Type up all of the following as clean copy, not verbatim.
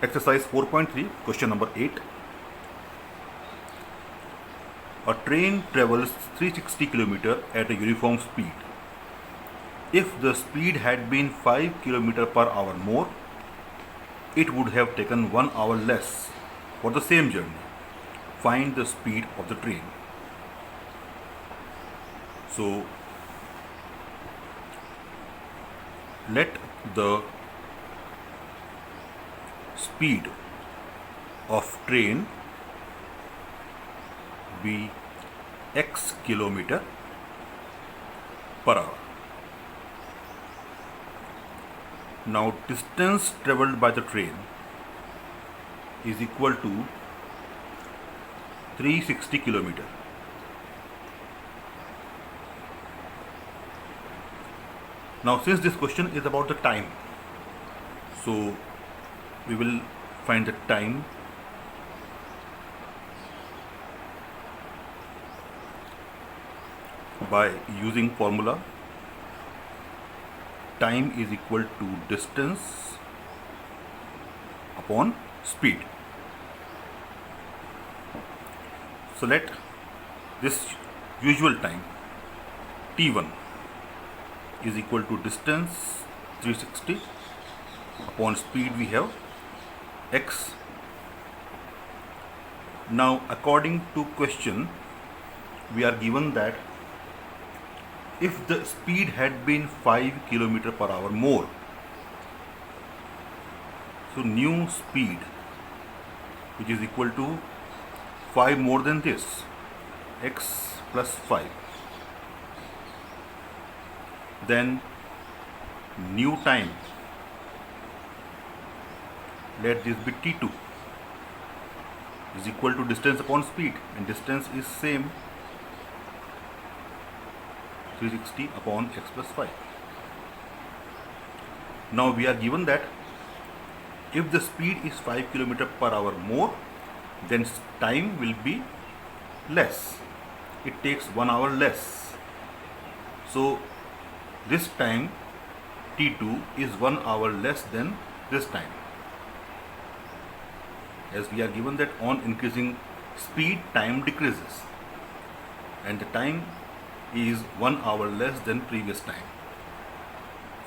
Exercise 4.3, question number 8. A train travels 360 km at a uniform speed. If the speed had been 5 km per hour more, it would have taken 1 hour less for the same journey. Find the speed of the train. So, let the speed of train be x kilometer per hour. Now distance travelled by the train is equal to 360 kilometer. Now since this question is about the time, so we will find the time by using formula time is equal to distance upon speed. So let this usual time t1 is equal to distance 360 upon speed we have x. Now according to question we are given that if the speed had been 5 km per hour more, so new speed which is equal to 5 more than this, x plus 5, then new time, let this be t2, is equal to distance upon speed, and distance is same 360 upon x plus 5. Now we are given that if the speed is 5 km per hour more, then time will be less. It takes 1 hour less. So this time t2 is 1 hour less than this time, as we are given that on increasing speed time decreases and the time is 1 hour less than previous time.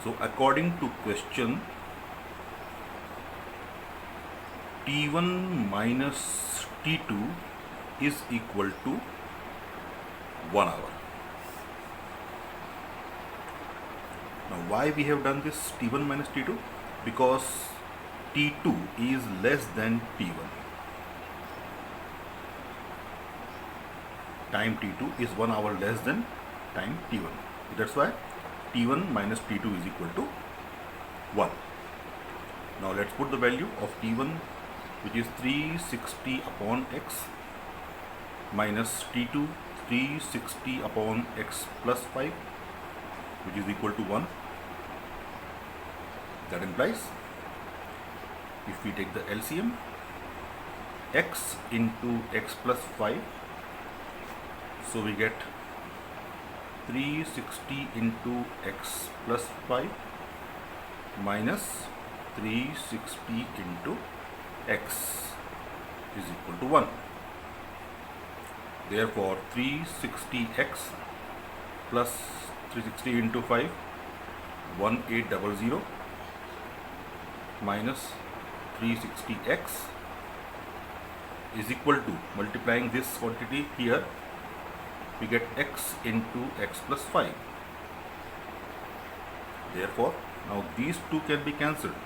So according to question, t1 minus t2 is equal to 1 hour. Now why we have done this t1 minus t2? Because t2 is less than t1. Time t2 is 1 hour less than time t1. That's why t1 minus t2 is equal to 1. Now let's put the value of t1, which is 360 upon x, minus t2 360 upon x plus 5, which is equal to 1. That implies if we take the LCM, x into x plus 5, so we get 360 into x plus 5 minus 360 into x is equal to 1. Therefore 360x plus 360 into 5, 1800, minus 360x is equal to, multiplying this quantity here, we get x into x plus 5. Therefore now these two can be cancelled,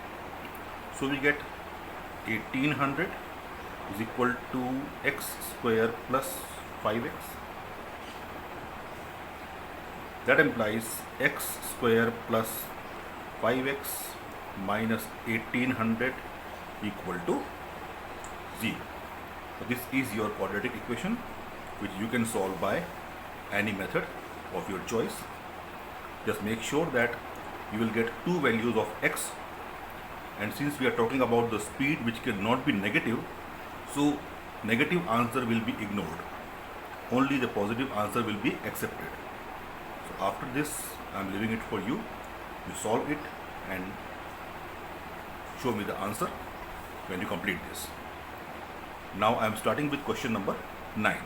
so we get 1800 is equal to x square plus 5x. That implies x square plus 5x minus 1800 equal to 0. So this is your quadratic equation, which you can solve by any method of your choice. Just make sure that you will get two values of x, and since we are talking about the speed which cannot be negative, so negative answer will be ignored. Only the positive answer will be accepted. So after this I am leaving it for you. You solve it and show me the answer. when you complete this. Now I am starting with question number 9.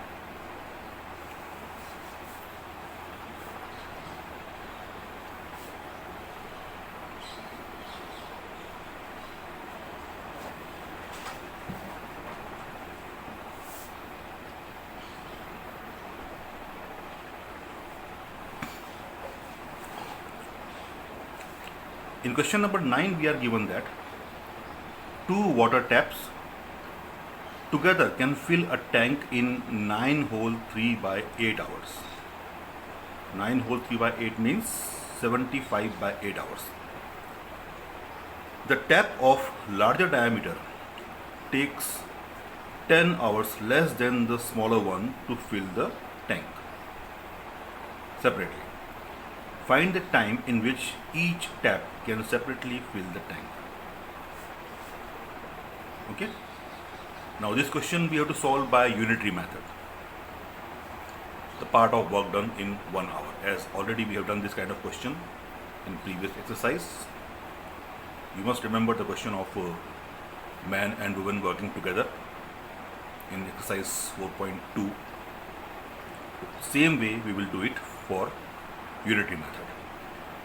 In question number 9, we are given that two water taps together can fill a tank in 9 whole 3 by 8 hours. 9 whole 3 by 8 means 75 by 8 hours. The tap of larger diameter takes 10 hours less than the smaller one to fill the tank separately. Find the time in which each tap can separately fill the tank. Okay. Now this question we have to solve by unitary method. The part of work done in 1 hour. As already we have done this kind of question in previous exercise. You must remember the question of man and woman working together in exercise 4.2. Same way we will do it for unitary method.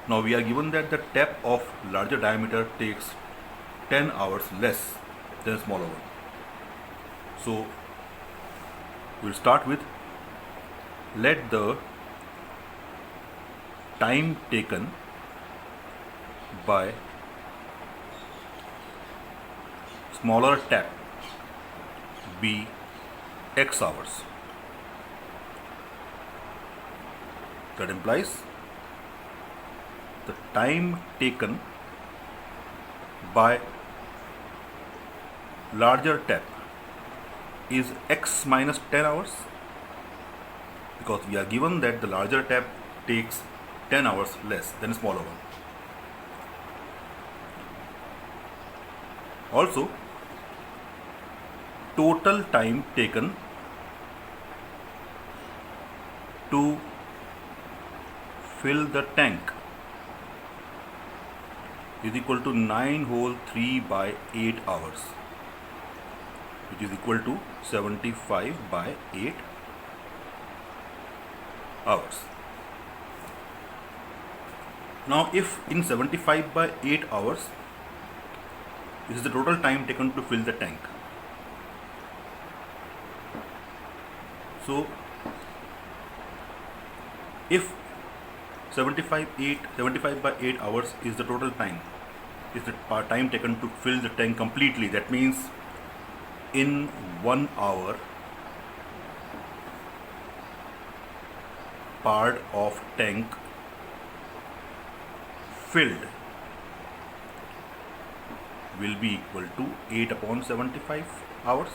Now we are given that the tap of larger diameter takes 10 hours less than smaller one. So we'll start with, let the time taken by smaller tap be x hours. That implies the time taken by larger tap is x minus 10 hours, because we are given that the larger tap takes 10 hours less than smaller one. Also, total time taken to fill the tank is equal to 9 whole 3 by 8 hours, which is equal to 75 by 8 hours. Now if in 75 by 8 hours, this is the total time taken to fill the tank. So if 75 by 8 hours is the total time, is the time taken to fill the tank completely, that means in 1 hour part of tank filled will be equal to 8 upon 75 hours,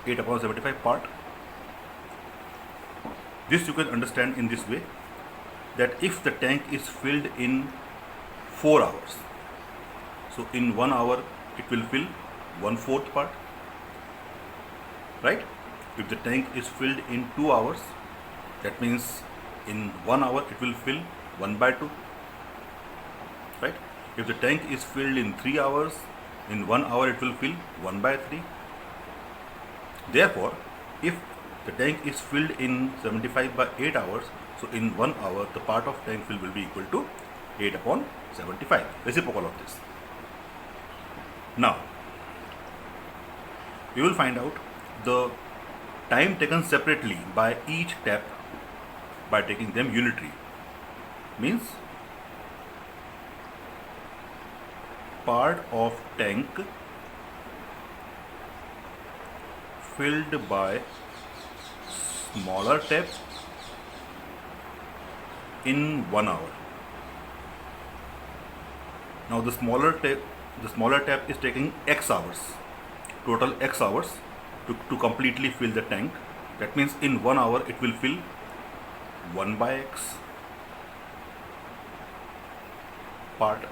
8 upon 75 part. This you can understand in this way, that if the tank is filled in 4 hours, so in 1 hour it will fill 1/4 part, right? If the tank is filled in 2 hours, that means in 1 hour it will fill 1/2, right? If the tank is filled in 3 hours, in 1 hour it will fill 1/3. Therefore, if the tank is filled in 75 by 8 hours, so in 1 hour the part of tank fill will be equal to 8 upon 75, reciprocal of this. Now we will find out the time taken separately by each tap by taking them unitary. Means part of tank filled by smaller tap in 1 hour. Now the smaller tap is taking x hours, total x hours to completely fill the tank. That means in 1 hour it will fill 1 by x part,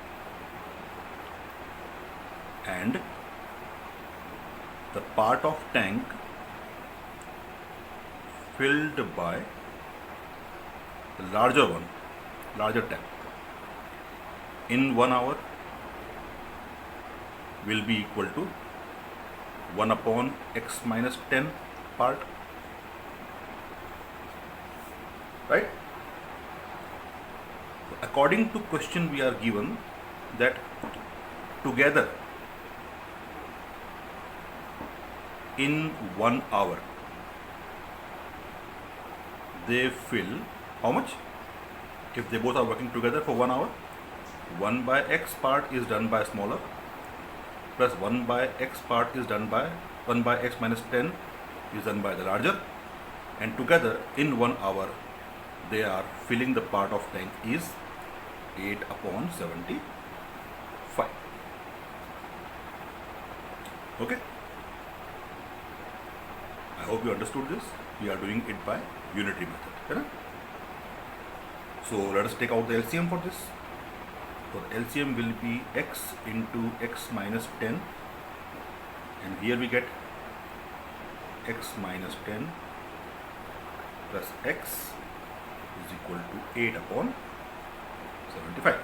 and the part of tank filled by the larger tap in 1 hour will be equal to 1 upon x minus 10 part, right? According to question, we are given that together in 1 hour they fill how much? If they both are working together for 1 hour, 1 by x part is done by smaller, plus 1 by x part is done by 1 by x minus 10 is done by the larger, and together in 1 hour they are filling the part of tank is 8 upon 75. Okay, I hope you understood this. We are doing it by unitary method, right? So let us take out the LCM for this. So the LCM will be x into x minus 10, and here we get x minus 10 plus x is equal to 8 upon 75.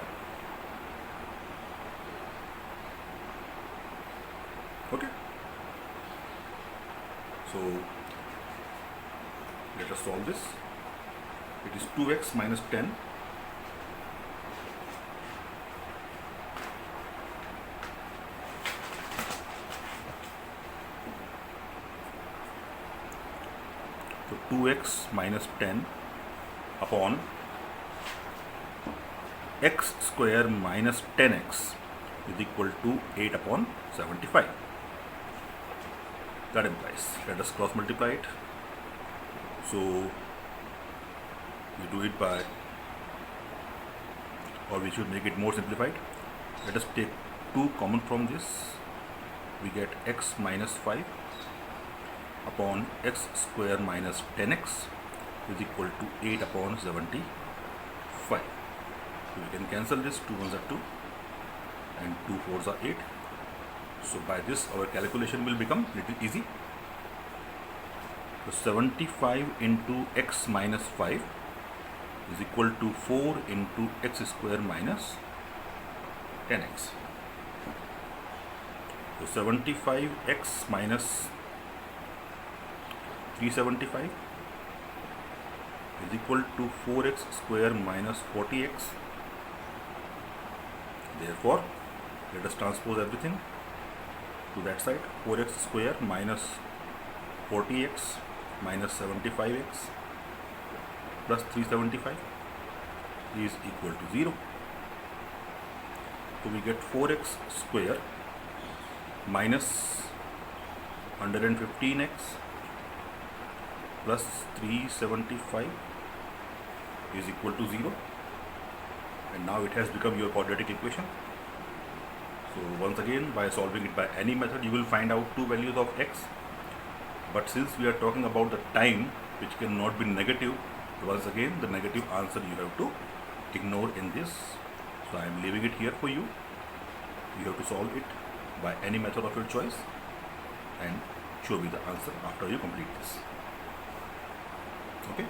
Okay, so let us solve this. It is 2x minus 10 so 2x minus 10 upon x square minus 10x is equal to 8 upon 75. That implies, let us cross multiply it. So we do it by, or we should make it more simplified. Let us take 2 common from this. We get x minus 5 upon x square minus 10x is equal to 8 upon 75. So we can cancel this. 2 ones are 2 and 2 fours are 8. So by this our calculation will become little easy. So 75 into x minus 5 is equal to 4 into x square minus 10x. So 75x minus 375 is equal to 4x square minus 40x. Therefore, let us transpose everything to that side. 4x square minus 40x minus 75x plus 375 is equal to 0. So we get 4x square minus 115x plus 375 is equal to 0, and now it has become your quadratic equation. So once again, by solving it by any method, you will find out 2 values of x, but since we are talking about the time which cannot be negative, once again the negative answer you have to ignore in this. So I am leaving it here for you. You have to solve it by any method of your choice and show me the answer after you complete this. Okay.